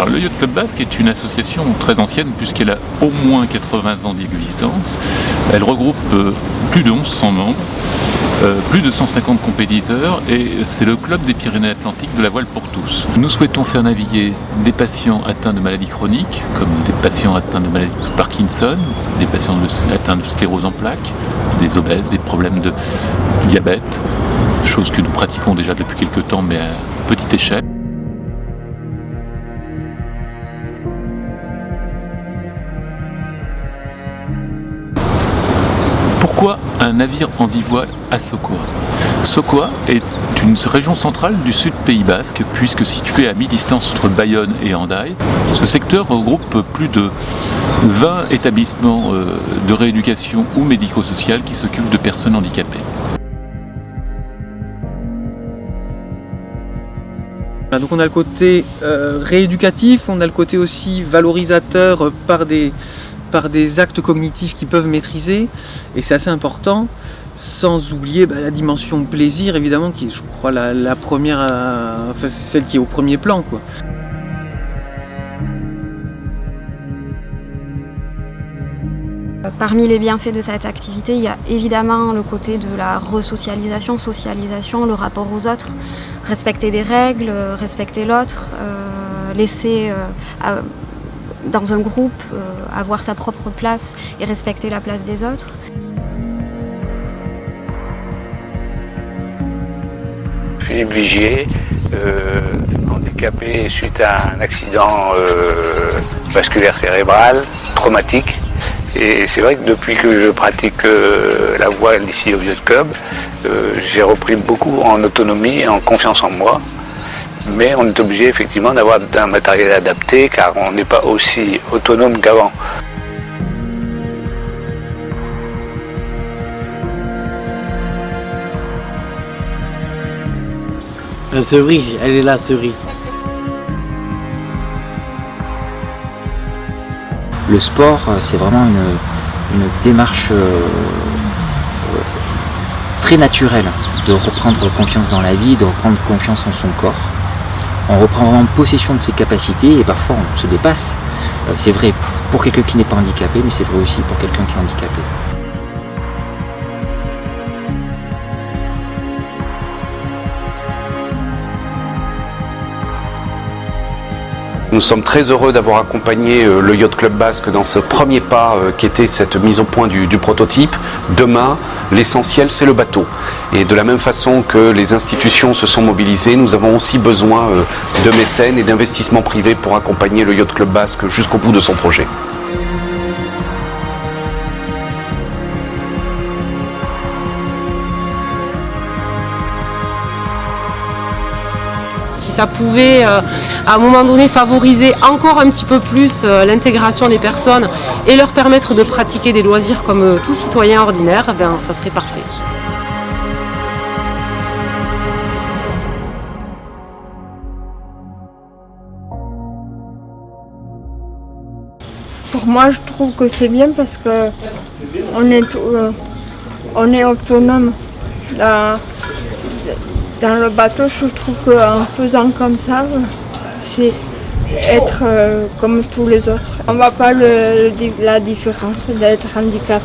Alors le Yacht Club Basque est une association très ancienne puisqu'elle a au moins 80 ans d'existence. Elle regroupe plus de 1100 membres, plus de 150 compétiteurs et c'est le club des Pyrénées-Atlantiques de la voile pour tous. Nous souhaitons faire naviguer des patients atteints de maladies chroniques, comme des patients atteints de maladies de Parkinson, des patients atteints de sclérose en plaques, des obèses, des problèmes de diabète, chose que nous pratiquons déjà depuis quelques temps mais à petite échelle. Pourquoi un navire handivoie à Sokoa? Sokoa est une région centrale du sud Pays Basque, puisque située à mi-distance entre Bayonne et Hendaye. Ce secteur regroupe plus de 20 établissements de rééducation ou médico-sociales qui s'occupent de personnes handicapées. Donc on a le côté rééducatif, on a le côté aussi valorisateur par des actes cognitifs qu'ils peuvent maîtriser, et c'est assez important, sans oublier la dimension plaisir évidemment qui est, je crois, la première, enfin, c'est celle qui est au premier plan, quoi. Parmi les bienfaits de cette activité, il y a évidemment le côté de la resocialisation, socialisation, le rapport aux autres, respecter des règles, respecter l'autre, laisser dans un groupe avoir sa propre place et respecter la place des autres. Philippe Vigier, handicapé suite à un accident vasculaire cérébral traumatique. Et c'est vrai que depuis que je pratique la voile ici au Yacht Club, j'ai repris beaucoup en autonomie et en confiance en moi. Mais on est obligé effectivement d'avoir un matériel adapté car on n'est pas aussi autonome qu'avant. La théorie, elle est la théorie. Le sport, c'est vraiment une démarche très naturelle de reprendre confiance dans la vie, de reprendre confiance en son corps. On reprend vraiment possession de ses capacités et parfois on se dépasse. C'est vrai pour quelqu'un qui n'est pas handicapé, mais c'est vrai aussi pour quelqu'un qui est handicapé. Nous sommes très heureux d'avoir accompagné le Yacht Club Basque dans ce premier pas qui était cette mise au point du prototype. Demain, l'essentiel, c'est le bateau. Et de la même façon que les institutions se sont mobilisées, nous avons aussi besoin de mécènes et d'investissements privés pour accompagner le Yacht Club Basque jusqu'au bout de son projet. Si ça pouvait à un moment donné favoriser encore un petit peu plus l'intégration des personnes et leur permettre de pratiquer des loisirs comme tout citoyen ordinaire, ça serait parfait. Pour moi, je trouve que c'est bien parce que on est autonome. Dans le bateau, je trouve qu'en faisant comme ça, c'est être comme tous les autres. On ne voit pas la différence d'être handicapé.